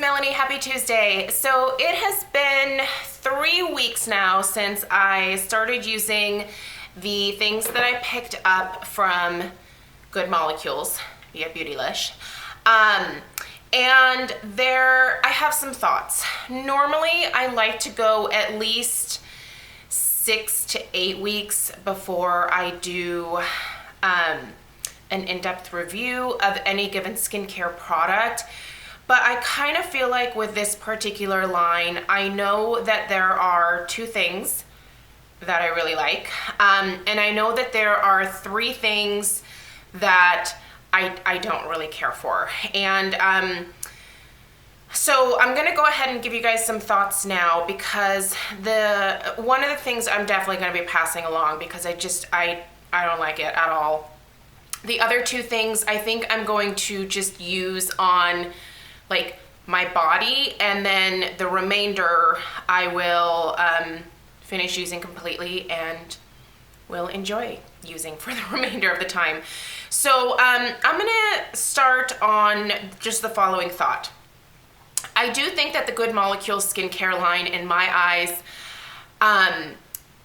Melanie. Happy Tuesday. So it has been 3 weeks now since I started using the things that I picked up from Good Molecules via Beautylish. And I have some thoughts. Normally, I like to go at least 6 to 8 weeks before I do an in-depth review of any given skincare product. But I kind of feel like with this particular line, I know that there are 2 things that I really like. And I know that there are 3 things that I don't really care for. And so I'm gonna go ahead and give you guys some thoughts now, because one of the things I'm definitely gonna be passing along because I don't like it at all. The other 2 things I think I'm going to just use on like my body, and then the remainder I will finish using completely and will enjoy using for the remainder of the time. So I'm gonna start on just the following thought. I do think that the Good Molecules skincare line, in my eyes,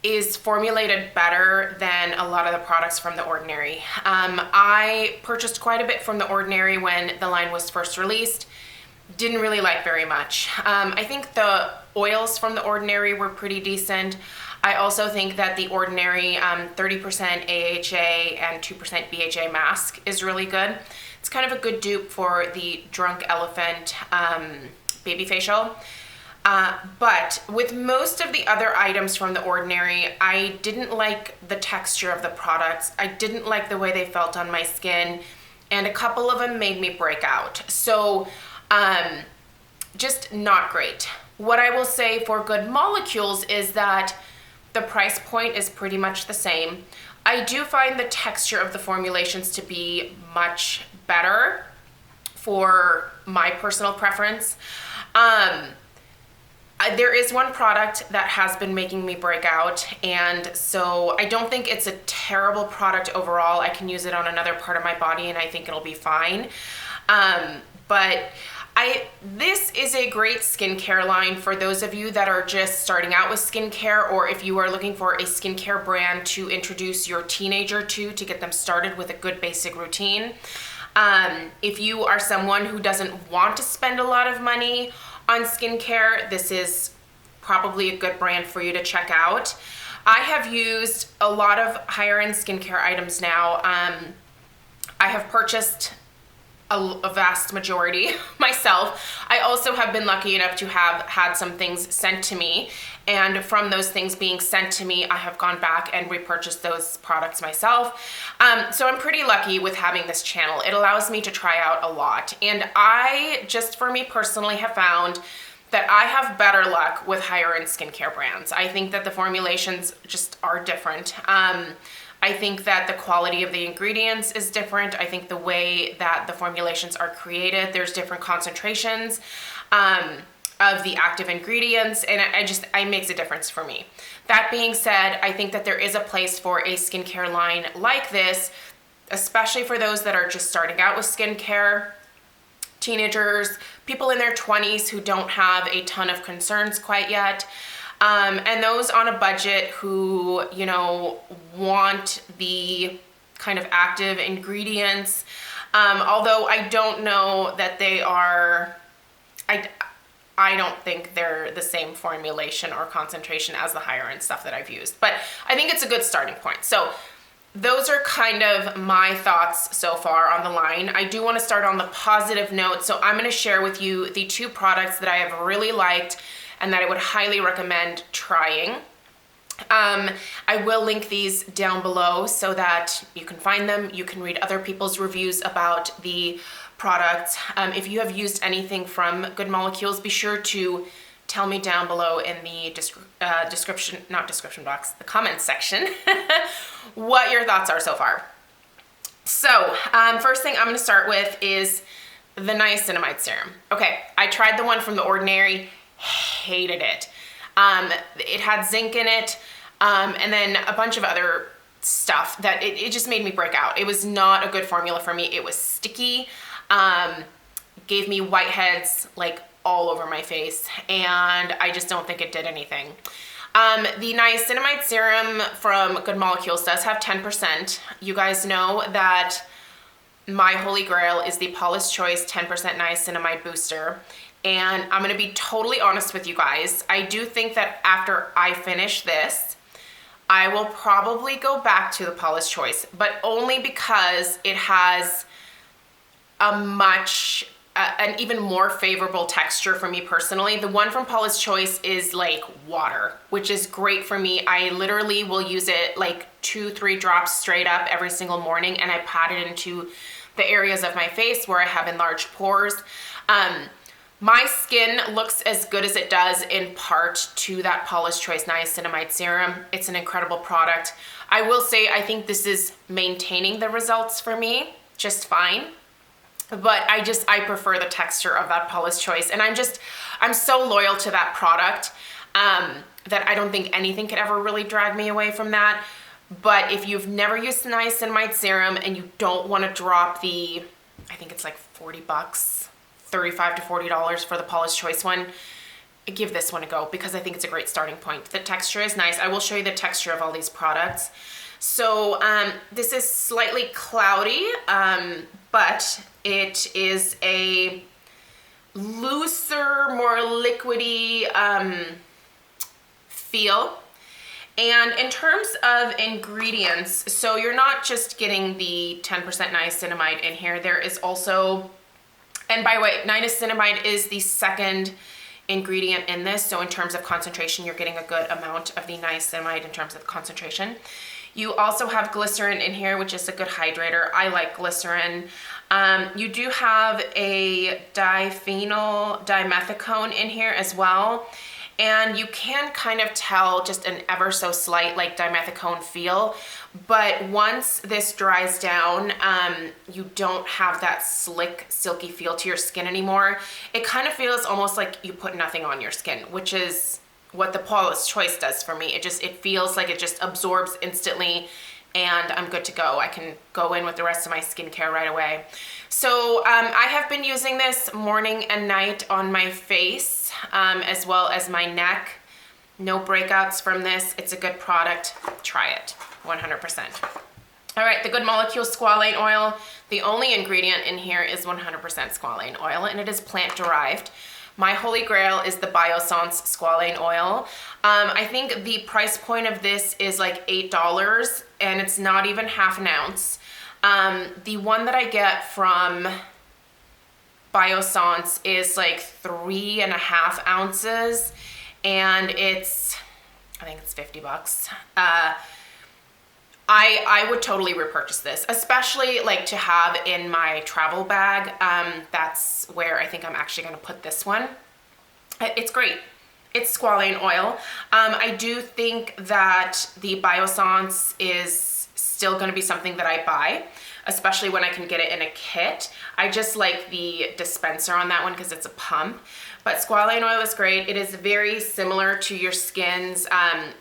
is formulated better than a lot of the products from The Ordinary. I purchased quite a bit from The Ordinary when the line was first released. Didn't really like very much. I think the oils from The Ordinary were pretty decent. I also think that The Ordinary 30% AHA and 2% BHA mask is really good. It's kind of a good dupe for the Drunk Elephant baby facial. But with most of the other items from The Ordinary, I didn't like the texture of the products. I didn't like the way they felt on my skin, and a couple of them made me break out. So just not great. What I will say for Good Molecules is that the price point is pretty much the same. I do find the texture of the formulations to be much better for my personal preference. There is one product that has been making me break out, and so I don't think it's a terrible product overall. I can use it on another part of my body and I think it'll be fine. But this is a great skincare line for those of you that are just starting out with skincare, or if you are looking for a skincare brand to introduce your teenager to get them started with a good basic routine. If you are someone who doesn't want to spend a lot of money on skincare, this is probably a good brand for you to check out. I have used a lot of higher end skincare items now. I have purchased a vast majority myself. I also have been lucky enough to have had some things sent to me, and from those things being sent to me, I have gone back and repurchased those products myself. So I'm pretty lucky with having this channel. It allows me to try out a lot, and I, just for me personally, have found that I have better luck with higher end skincare brands. I think that the formulations just are different. I think that the quality of the ingredients is different. I think the way that the formulations are created, there's different concentrations of the active ingredients, and it makes a difference for me. That being said, I think that there is a place for a skincare line like this, especially for those that are just starting out with skincare, teenagers, people in their 20s who don't have a ton of concerns quite yet. And those on a budget who, want the kind of active ingredients. Although I don't know that they are, I don't think they're the same formulation or concentration as the higher end stuff that I've used. But I think it's a good starting point. So those are kind of my thoughts so far on the line. I do want to start on the positive note. So I'm going to share with you the 2 products that I have really liked and that I would highly recommend trying. I will link these down below so that you can find them. You can read other people's reviews about the products. If you have used anything from Good Molecules, be sure to tell me down below in the the comments section, what your thoughts are so far. So, first thing I'm gonna start with is the Niacinamide Serum. Okay, I tried the one from The Ordinary, hated it. It had zinc in it, and then a bunch of other stuff that it just made me break out. It was not a good formula for me. It was sticky, gave me whiteheads like all over my face, and I just don't think it did anything. The Niacinamide Serum from Good Molecules does have 10%. You guys know that my holy grail is the Paula's Choice 10% Niacinamide Booster. And I'm gonna be totally honest with you guys. I do think that after I finish this, I will probably go back to the Paula's Choice, but only because it has an even more favorable texture for me personally. The one from Paula's Choice is like water, which is great for me. I literally will use it like 2-3 drops straight up every single morning, and I pat it into the areas of my face where I have enlarged pores. My skin looks as good as it does in part to that Paula's Choice Niacinamide Serum. It's an incredible product. I will say I think this is maintaining the results for me just fine. But I prefer the texture of that Paula's Choice. And I'm so loyal to that product that I don't think anything could ever really drag me away from that. But if you've never used the Niacinamide Serum and you don't want to drop I think it's like 40 bucks, $35 to $40 for the Paula's Choice one, give this one a go because I think it's a great starting point. The texture is nice. I will show you the texture of all these products. So this is slightly cloudy, but it is a looser, more liquidy feel. And in terms of ingredients, so you're not just getting the 10% niacinamide in here. There is also, and by the way, niacinamide is the second ingredient in this. So in terms of concentration, you're getting a good amount of the niacinamide in terms of concentration. You also have glycerin in here, which is a good hydrator. I like glycerin. You do have a diphenyl dimethicone in here as well. And you can kind of tell just an ever so slight like dimethicone feel. But once this dries down, you don't have that slick, silky feel to your skin anymore. It kind of feels almost like you put nothing on your skin, which is what the Paula's Choice does for me. It feels like it just absorbs instantly and I'm good to go. I can go in with the rest of my skincare right away. So I have been using this morning and night on my face as well as my neck. No breakouts from this. It's a good product. Try it, 100%. All right, the Good Molecules Squalane oil. The only ingredient in here is 100% squalane oil, and it is plant-derived. My holy grail is the Biossance Squalane oil. I think the price point of this is like $8, and it's not even half an ounce. The one that I get from Biossance is like 3.5 ounces, and I think it's 50 bucks. I would totally repurchase this, especially like to have in my travel bag. That's where I think I'm actually gonna put this one. It's great. It's squalane oil. I do think that the Biossance is still gonna be something that I buy, especially when I can get it in a kit. I just like the dispenser on that one because it's a pump. But squalane oil is great. It is very similar to your skin's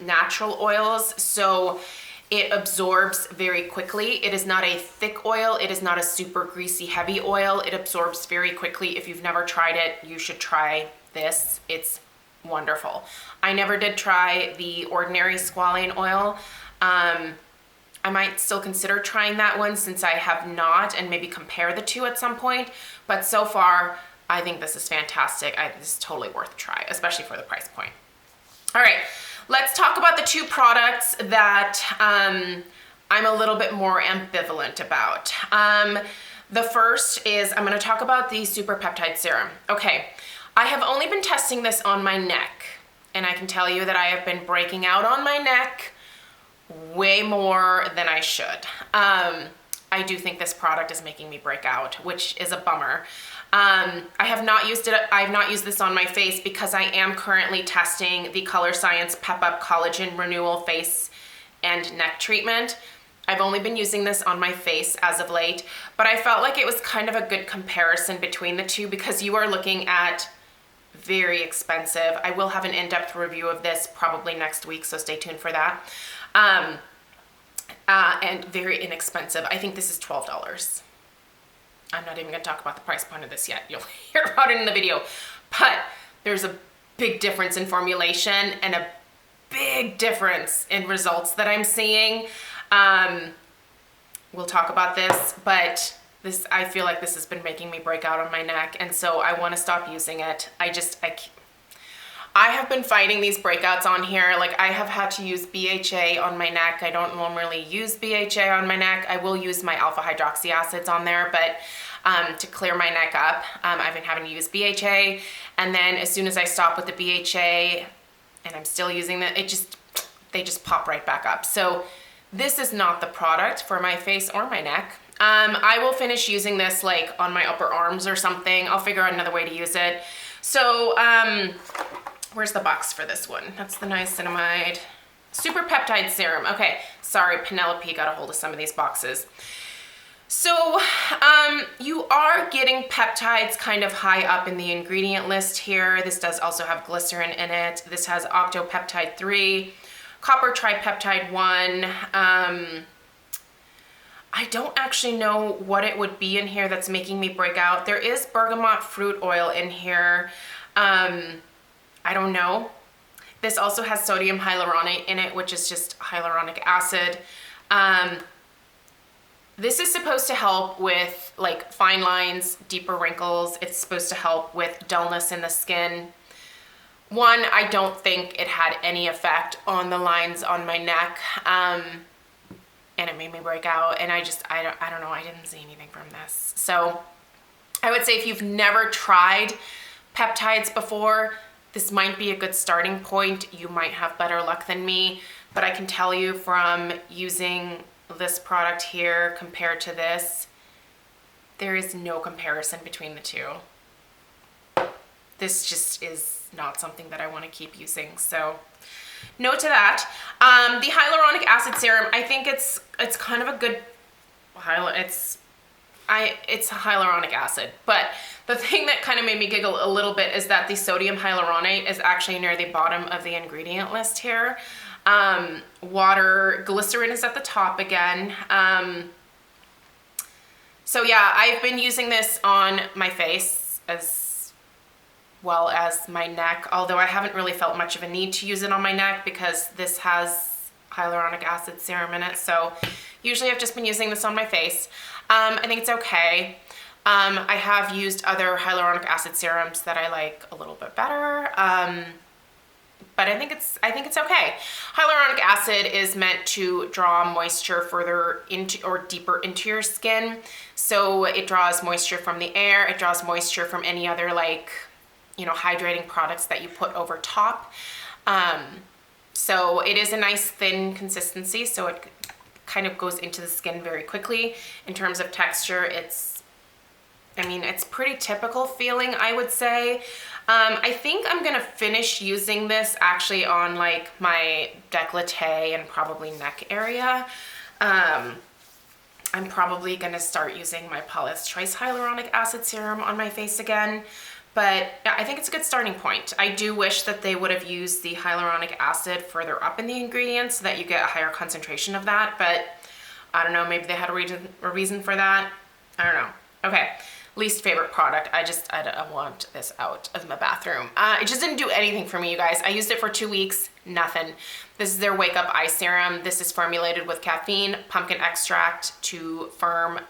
natural oils. So it absorbs very quickly. It is not a thick oil. It is not a super greasy, heavy oil. It absorbs very quickly. If you've never tried it, you should try this. It's wonderful. I never did try the ordinary squalane oil. I might still consider trying that one since I have not, and maybe compare the two at some point. But so far, I think this is fantastic. This is totally worth a try, especially for the price point. All right. Let's talk about the two products that I'm a little bit more ambivalent about. The first is I'm going to talk about the Super Peptide Serum. Okay, I have only been testing this on my neck, and I can tell you that I have been breaking out on my neck way more than I should. I do think this product is making me break out, which is a bummer. I have not used this on my face because I am currently testing the Color Science Pep Up Collagen Renewal Face and Neck Treatment. I've only been using this on my face as of late, but I felt like it was kind of a good comparison between the two because you are looking at very expensive. I will have an in-depth review of this probably next week, so stay tuned for that. And very inexpensive. I think this is $12. I'm not even gonna talk about the price point of this yet. You'll hear about it in the video. but there's a big difference in formulation and a big difference in results that I'm seeing. We'll talk about this, but I feel like this has been making me break out on my neck, and so I want to stop using it. I have been fighting these breakouts on here. Like, I have had to use BHA on my neck. I don't normally use BHA on my neck. I will use my alpha hydroxy acids on there, but to clear my neck up, I've been having to use BHA. And then as soon as I stop with the BHA and I'm still using it, they just pop right back up. So this is not the product for my face or my neck. I will finish using this like on my upper arms or something. I'll figure out another way to use it. So, where's the box for this one? That's the Niacinamide Super Peptide Serum. Okay, sorry, Penelope got a hold of some of these boxes. So, you are getting peptides kind of high up in the ingredient list here. This does also have glycerin in it. This has octopeptide 3, copper tripeptide 1. I don't actually know what it would be in here that's making me break out. There is bergamot fruit oil in here. I don't know. This also has sodium hyaluronate in it, which is just hyaluronic acid. This is supposed to help with like fine lines, deeper wrinkles. It's supposed to help with dullness in the skin. One, I don't think it had any effect on the lines on my neck. And it made me break out, and I don't know, I didn't see anything from this. So I would say if you've never tried peptides before, this might be a good starting point. You might have better luck than me, but I can tell you from using this product here compared to this, there is no comparison between the two. This just is not something that I want to keep using, so no to that. The hyaluronic acid serum, I think it's kind of a good, it's hyaluronic acid, but the thing that kind of made me giggle a little bit is that the sodium hyaluronate is actually near the bottom of the ingredient list here. Glycerin is at the top again. So yeah, I've been using this on my face as well as my neck, although I haven't really felt much of a need to use it on my neck because this has hyaluronic acid serum in it. So usually I've just been using this on my face. I think it's okay. I have used other hyaluronic acid serums that I like a little bit better. But I think it's okay. Hyaluronic acid is meant to draw moisture further into or deeper into your skin. So it draws moisture from the air, it draws moisture from any other hydrating products that you put over top. So it is a nice thin consistency, so it kind of goes into the skin very quickly. In terms of texture, it's pretty typical feeling, I would say. I think I'm gonna finish using this actually on like my décolleté and probably neck area. I'm probably gonna start using my Paula's Choice Hyaluronic Acid Serum on my face again. But yeah, I think it's a good starting point. I do wish that they would have used the hyaluronic acid further up in the ingredients so that you get a higher concentration of that, but I don't know, maybe they had a reason for that. I don't know. Okay, least favorite product. I want this out of my bathroom. It just didn't do anything for me, you guys. I used it for 2 weeks, nothing. This is their Wakeup I Serum. This is formulated with caffeine, pumpkin extract to firm,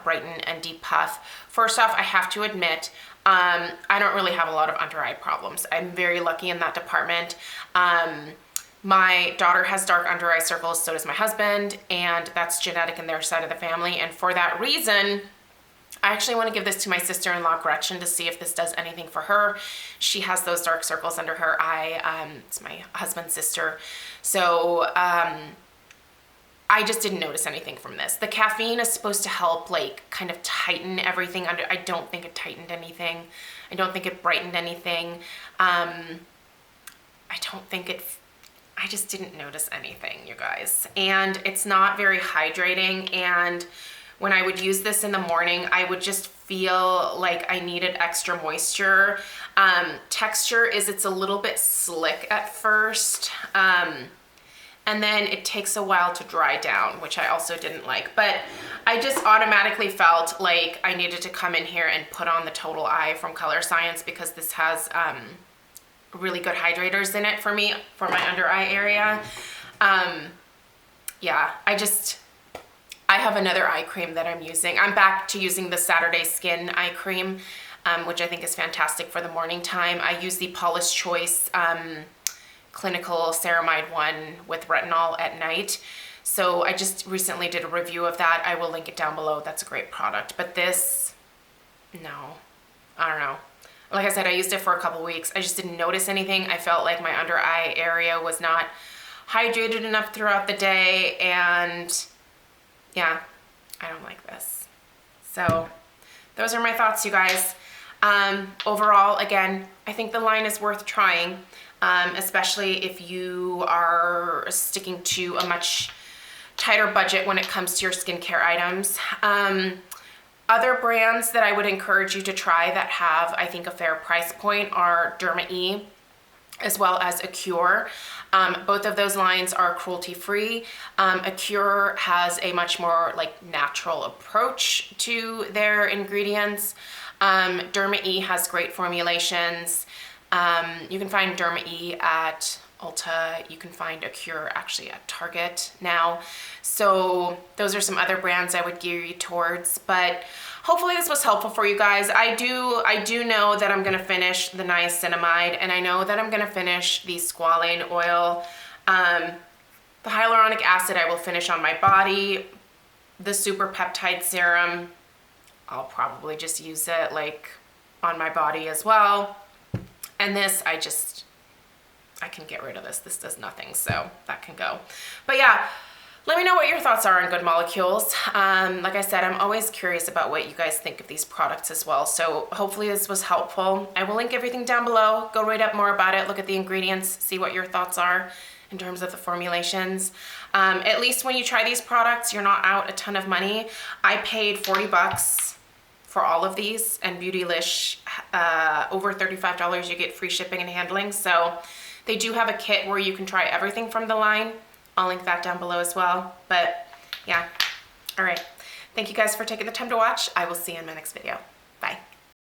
brighten, and depuff. First off, I have to admit, I don't really have a lot of under eye problems. I'm very lucky in that department. My daughter has dark under eye circles, so does my husband, and that's genetic in their side of the family. And for that reason, I actually want to give this to my sister-in-law Gretchen to see if this does anything for her. She has those dark circles under her eye. It's my husband's sister. So I just didn't notice anything from this. The caffeine is supposed to help like kind of tighten everything under. I don't think it tightened anything. I don't think it brightened anything. I just didn't notice anything, you guys. And it's not very hydrating, and when I would use this in the morning, I would just feel like I needed extra moisture. Texture is it's a little bit slick at first. and then it takes a while to dry down, which I also didn't like. But I just automatically felt like I needed to come in here and put on the Total Eye from Color Science, because this has really good hydrators in it for me, for my under eye area. Yeah, I have another eye cream that I'm using. I'm back to using the Saturday Skin eye cream, which I think is fantastic for the morning time. I use the Paula's Choice Clinical Ceramide one with retinol at night. So I just recently did a review of that. I will link it down below. That's a great product. But this, no, I don't know. Like I said, I used it for a couple weeks. I just didn't notice anything. I felt like my under eye area was not hydrated enough throughout the day, and yeah, I don't like this. So those are my thoughts, you guys. Overall, again, I think the line is worth trying, especially if you are sticking to a much tighter budget when it comes to your skincare items. Other brands that I would encourage you to try that have, I think, a fair price point are Derma E, as well as Acure. Both of those lines are cruelty-free. Acure has a much more like natural approach to their ingredients. Derma E has great formulations. You can find Derma E at Ulta. You can find Acure actually at Target now. So those are some other brands I would gear you towards, but hopefully this was helpful for you guys. I do know that I'm gonna finish the niacinamide, and I know that I'm gonna finish the squalane oil. The hyaluronic acid I will finish on my body. The super peptide serum, I'll probably just use it like on my body as well. And this, I can get rid of this. This does nothing, so that can go. But yeah, let me know what your thoughts are on Good Molecules. Like I said, I'm always curious about what you guys think of these products as well. So hopefully this was helpful. I will link everything down below. Go read up more about it, look at the ingredients, see what your thoughts are in terms of the formulations. At least when you try these products, you're not out a ton of money. I paid 40 bucks for all of these, and Beautylish, over $35, you get free shipping and handling. So they do have a kit where you can try everything from the line. I'll link that down below as well. But yeah, all right. Thank you guys for taking the time to watch. I will see you in my next video.